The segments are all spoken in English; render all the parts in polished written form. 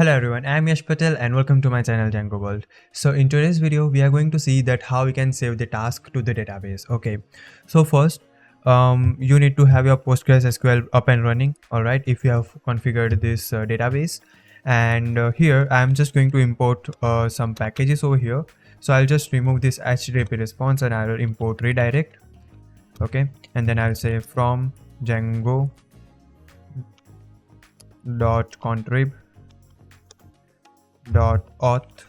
Hello everyone, I am Yash Patel and welcome to my channel Django World. So in today's video, we are going to see that how we can save the task to the database. Okay, so first, you need to have your PostgreSQL up and running. All right, if you have configured this database, and here I am just going to import some packages over here. So I'll just remove this HTTP response and I will import redirect. Okay, and then I'll say from Django dot contrib dot auth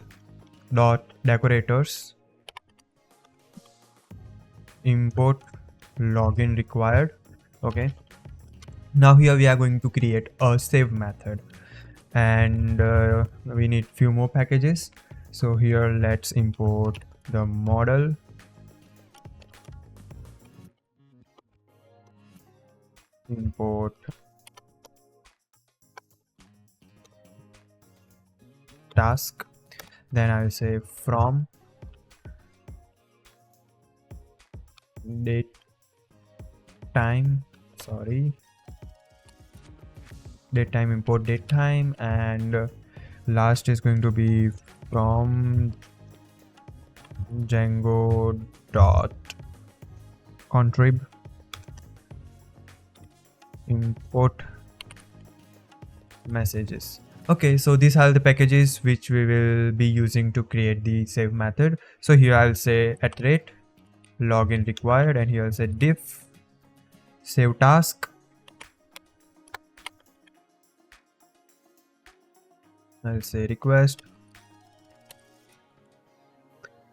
dot decorators import login required. Okay, now here we are going to create a save method, and we need few more packages. So here let's import the model, import task, then I'll say from date time import date time, and last is going to be from Django dot contrib import messages. Okay, so these are the packages which we will be using to create the save method. So here I'll say @ login required, and here I'll say diff save task. I'll say request,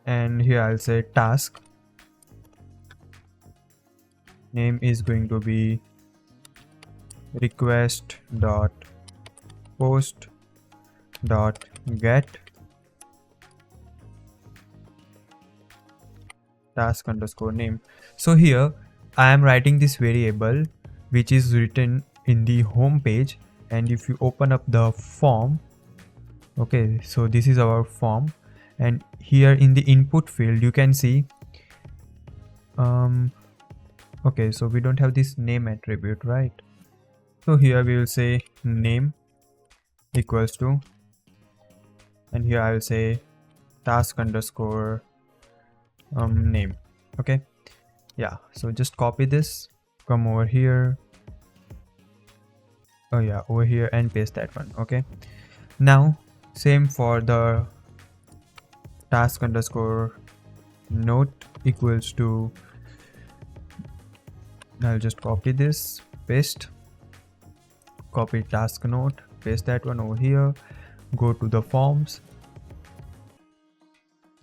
and here I'll say task name is going to be request dot post dot get task underscore name. So here I am writing this variable which is written in the home page, and if you open up the form, okay, so this is our form, and here in the input field you can see okay, so we don't have this name attribute, right? So here we will say name equals to, and here I will say task underscore name. Okay, yeah, so just copy this, come over here, oh yeah, over here, and paste that one. Okay, now same for the task underscore note equals to, I'll just copy this, paste, copy task note, paste that one over here, go to the forms,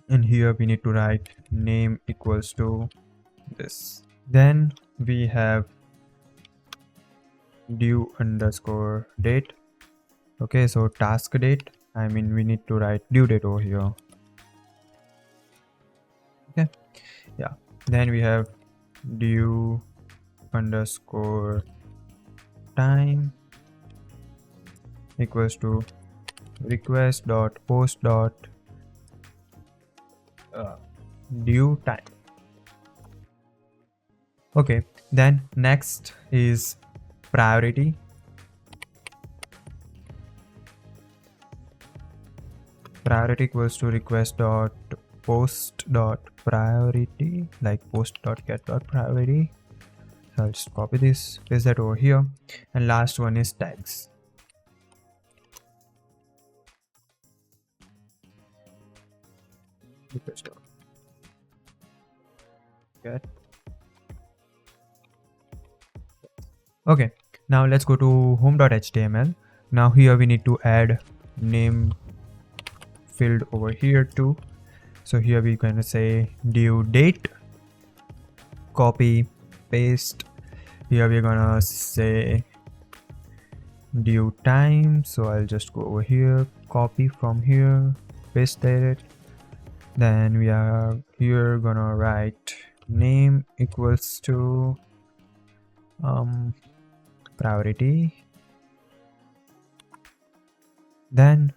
and here we need to write name equals to this. Then we have due underscore date. Okay, so task date, I mean we need to write due date over here. Okay, yeah, then we have due underscore time equals to request dot post dot due time. Okay, then next is priority. Priority equals to request dot post dot priority, like post dot get dot priority. So I'll just copy this, paste that over here, and last one is tags. Get. Okay, now let's go to home.html. Now here we need to add name field over here too. So here we're going to say due date, copy, paste. Here we're gonna say due time, so I'll just go over here, copy from here, paste it. Then we are here gonna write name equals to priority. Then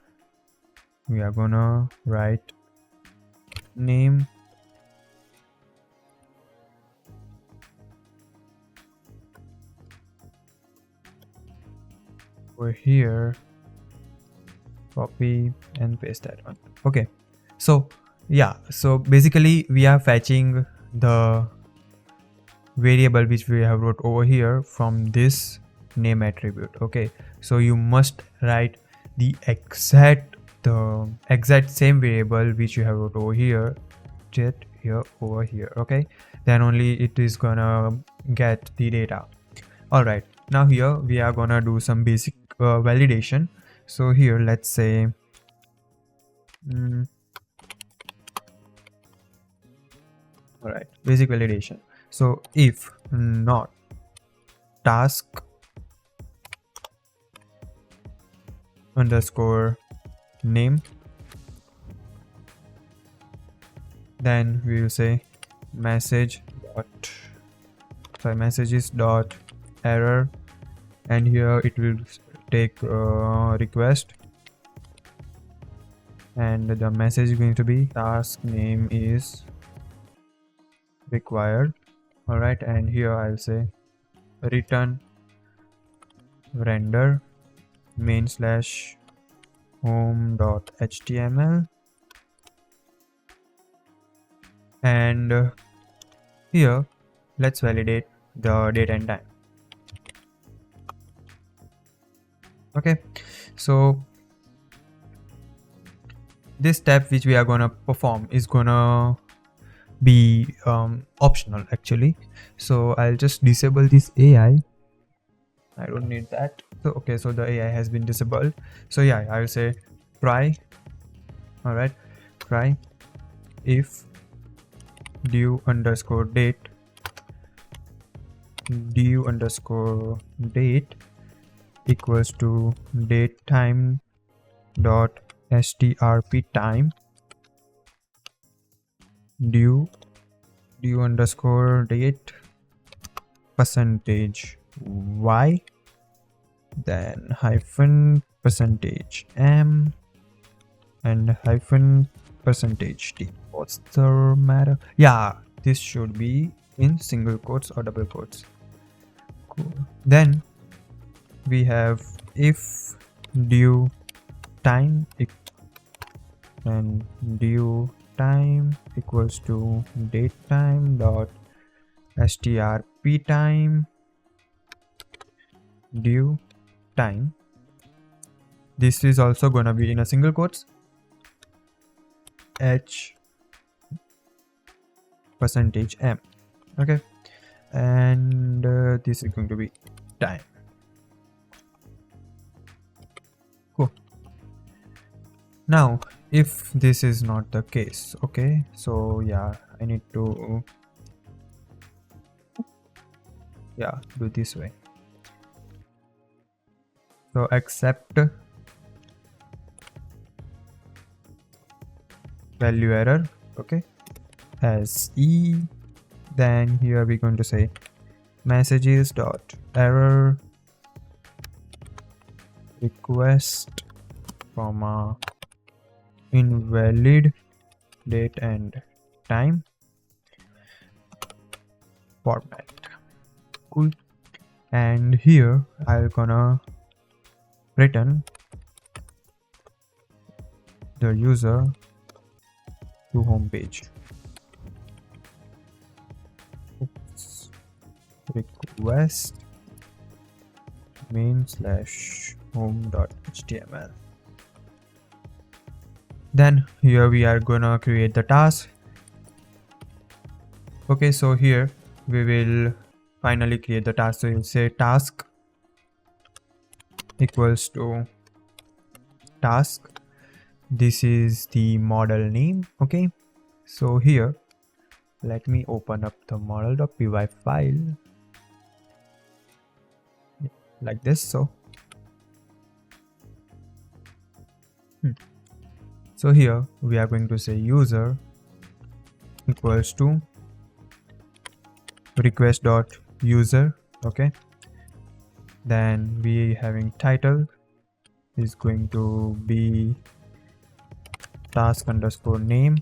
we are gonna write name over here copy and paste that one. Okay, so yeah, so basically we are fetching the variable which we have wrote over here from this name attribute. Okay, so you must write the exact same variable which you have wrote over here, just here over here. Okay, then only it is gonna get the data. All right, now here we are gonna do some basic validation. So here let's say all right, basic validation. So if not task underscore name, then we will say messages dot error, and here it will take request, and the message is going to be task name is required. All right, and here I'll say return render main slash home.html, and here let's validate the date and time. Okay, so this step which we are gonna perform is gonna be optional actually. So I'll just disable this AI. I don't need that. So okay, so the AI has been disabled. So yeah, I'll say try. All right, try if due underscore date equals to date time dot strp time due underscore date percentage y, then hyphen percentage m and hyphen percentage t. What's the matter? Yeah, this should be in single quotes or double quotes. Cool. Then we have if due time and due time equals to date time dot strp time due time. This is also gonna be in a single quotes, h percentage m. Okay, and this is going to be time. Cool. Now if this is not the case, okay, so yeah, I need to do this way. So accept value error, okay, as e. Then here we're going to say messages dot error request comma invalid date and time format. Cool. And here I'll gonna return the user to home page. Oops. Request main slash home.html. Then here we are gonna create the task. Okay, so here we will finally create the task. So you'll say task equals to task. This is the model name. Okay, so here let me open up the model.py file like this. So here we are going to say user equals to request dot user. Okay, then we having title is going to be task underscore name.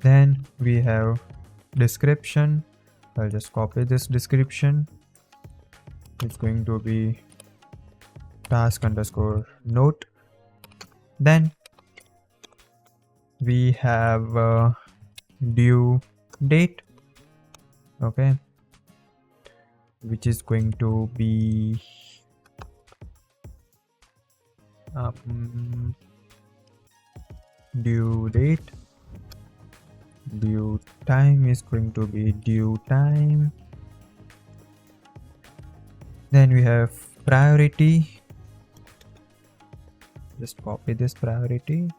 Then we have description. I'll just copy this description. It's going to be task underscore note. Then we have due date, okay, which is going to be due date. Due time is going to be due time. Then we have priority. Just copy this priority.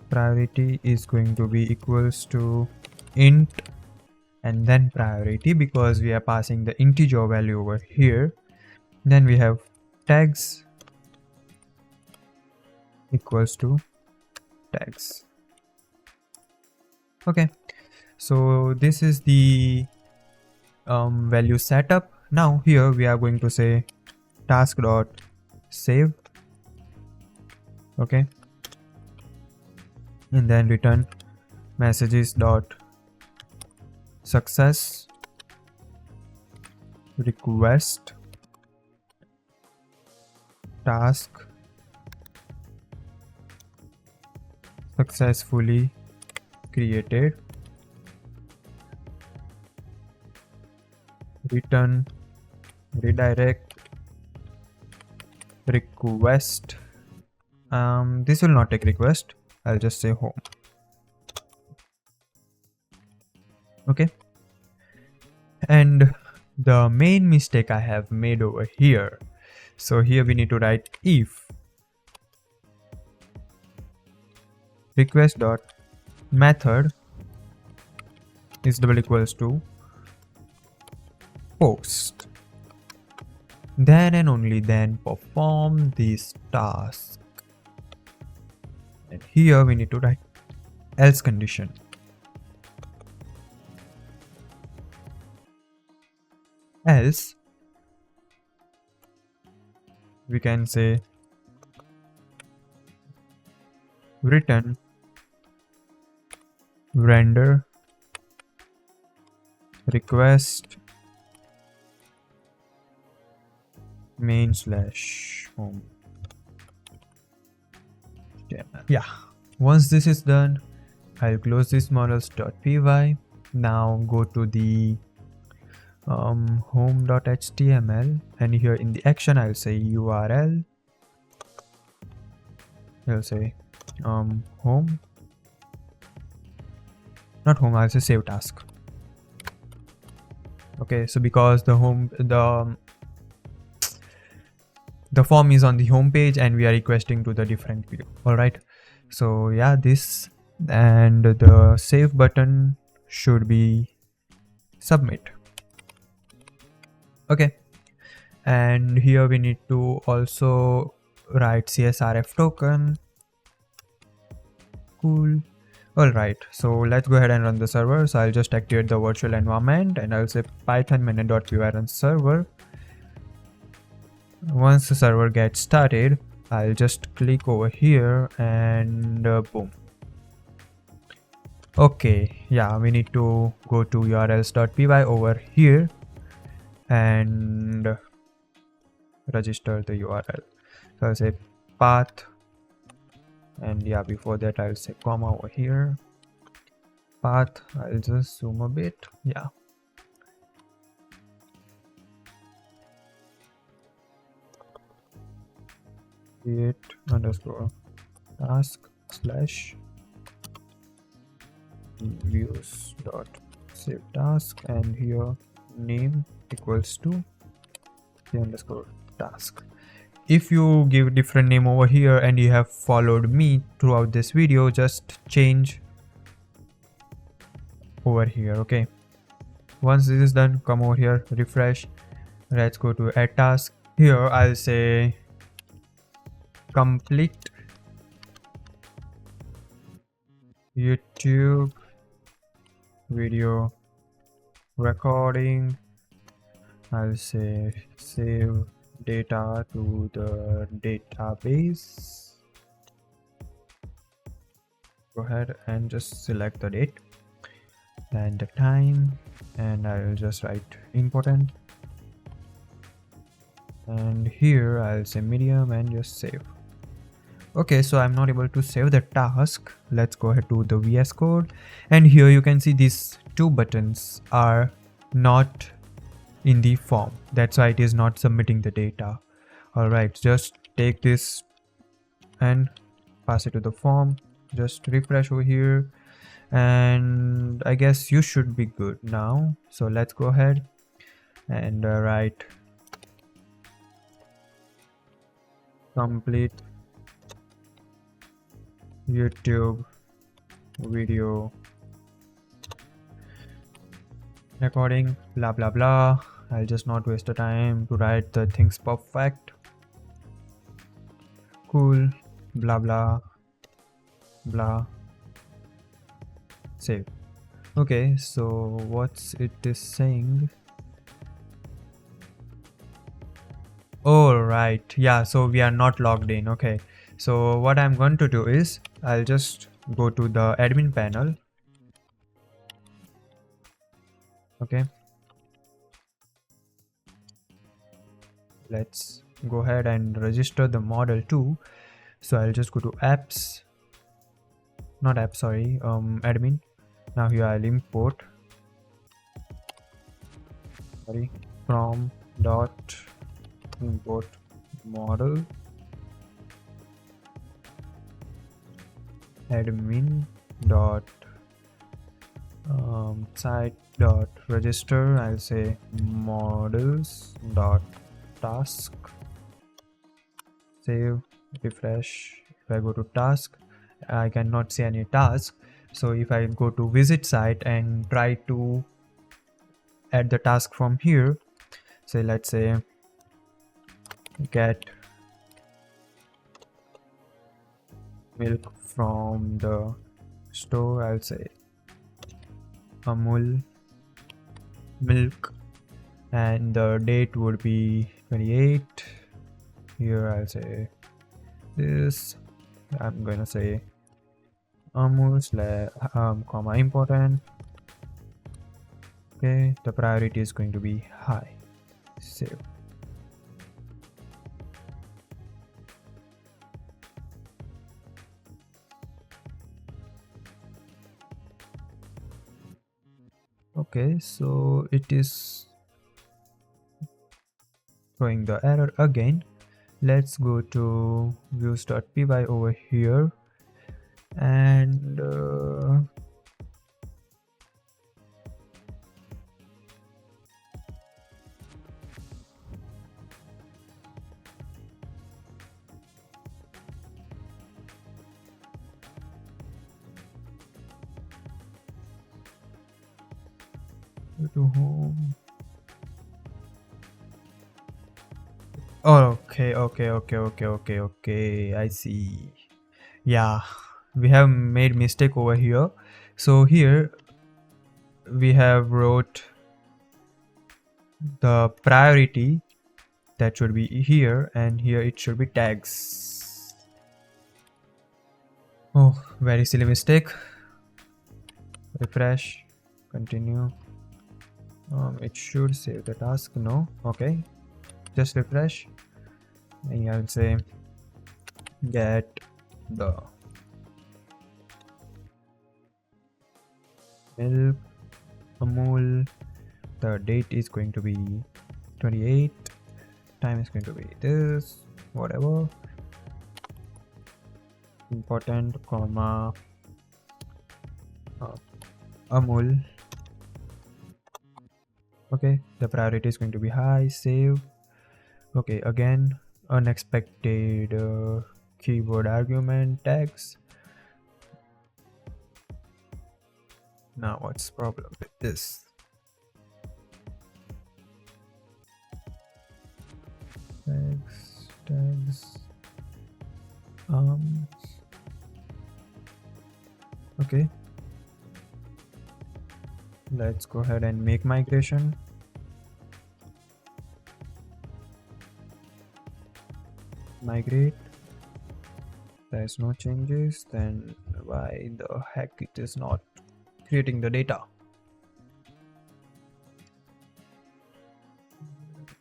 Priority is going to be equals to int and then priority, because we are passing the integer value over here. Then we have tags equals to tags. Okay, so this is the value setup. Now here we are going to say task dot save, okay, and then return messages dot success request task successfully created, return redirect request. This will not take request, I'll just say home. Okay, and the main mistake I have made over here, so here we need to write if request dot method is double equals to post, then and only then perform this task. And here we need to write else condition. Else we can say return render request main slash home. Yeah, once this is done, I'll close this models.py. Now go to the home.html, and here in the action I'll say URL. I'll say home, not home, I'll say save task. Okay, so because the form is on the home page and we are requesting to the different view. All right, so yeah, this, and the save button should be submit. Okay, and here we need to also write CSRF token. Cool. All right, so let's go ahead and run the server. So I'll just activate the virtual environment and I'll say python main.py run server. Once the server gets started, I'll just click over here and boom. Okay, yeah, we need to go to urls.py over here and register the URL. So I'll say path, and yeah, before that I'll say comma over here, path. I'll just zoom a bit. Yeah, create underscore task slash views dot save task, and here name equals to the underscore task. If you give different name over here and you have followed me throughout this video, just change over here. Okay, once this is done, come over here, refresh. Let's go to add task. Here I'll say complete YouTube video recording. I'll say save data to the database. Go ahead and just select the date and the time, and I'll just write important and here I'll say medium and just save. Okay, so I'm not able to save the task. Let's go ahead to the VS Code, and here you can see these two buttons are not in the form. That's why it is not submitting the data. Alright, just take this and pass it to the form. Just refresh over here, and I guess you should be good now. So let's go ahead and write complete YouTube video recording, blah blah blah. I'll just not waste the time to write the things perfect. Cool, blah blah blah. Save. Okay, so what's it is saying? All right, yeah, so we are not logged in. Okay, so what I'm going to do is I'll just go to the admin panel. Okay, let's go ahead and register the model too. So I'll just go to apps, not app, sorry, admin. Now here I'll import from dot import model admin dot site dot register. I'll say models dot task. Save, refresh. If I go to task, I cannot see any task. So if I go to visit site and try to add the task from here, say let's say get milk from the store, I'll say Amul milk, and the date would be 28. Here I'll say this, I'm gonna say Amul comma important. Okay, the priority is going to be high. Save. Okay, so it is throwing the error again. Let's go to views.py over here, and go to home. Oh, okay, I see. Yeah, we have made mistake over here. So here we have wrote the priority, that should be here, and here it should be tags. Oh, very silly mistake. Refresh, continue. It should save the task. No, okay, just refresh, and I'll say get the milk Amul. The date is going to be 28, time is going to be this, whatever, important comma Amul. Okay, the priority is going to be high. Save. Okay, again unexpected keyboard argument tags. Now what's the problem with this? Tags okay, let's go ahead and make migration. Migrate. There's no changes, then why the heck it is not creating the data?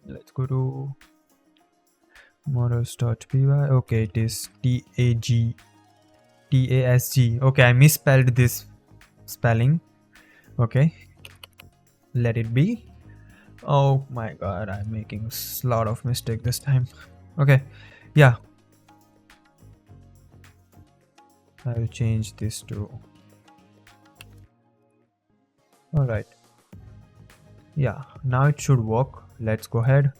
Let's go to models.py. Okay, it is TASG. Okay, I misspelled this spelling. Okay, let it be. Oh my god, I'm making a lot of mistake this time. Okay, yeah, I'll change this to. All right, yeah, now it should work. Let's go ahead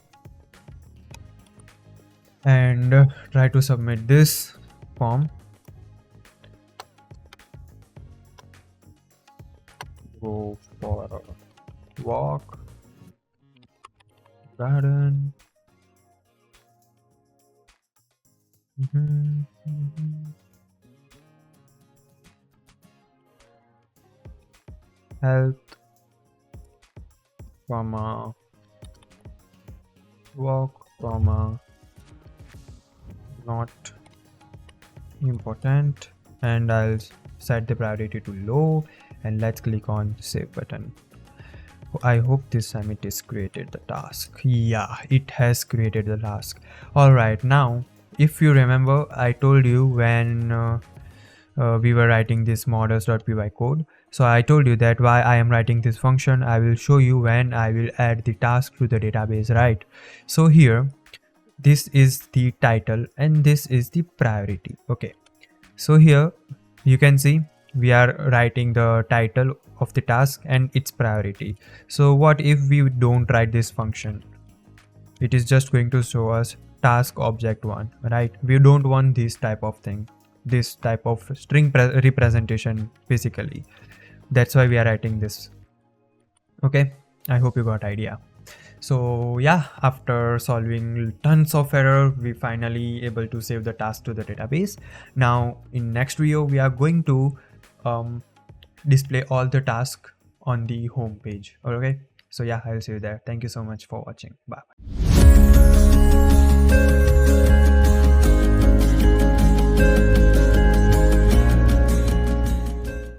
and try to submit this form. Go for a walk, garden. Health, comma, walk, comma, not important, and I'll set the priority to low, and let's click on save button. I hope this time it is created the task. Yeah, it has created the task. All right, now if you remember, I told you when we were writing this models.py code, so I told you that why I am writing this function. I will show you when I will add the task to the database, right? So here, this is the title and this is the priority. Okay, so here you can see we are writing the title of the task and its priority. So what if we don't write this function? It is just going to show us task object one, right? We don't want this type of thing, this type of string representation basically. That's why we are writing this. Okay, I hope you got idea. So yeah, after solving tons of error, we finally able to save the task to the database. Now in next video, we are going to display all the tasks on the home page. Okay, so yeah, I'll see you there. Thank you so much for watching. Bye.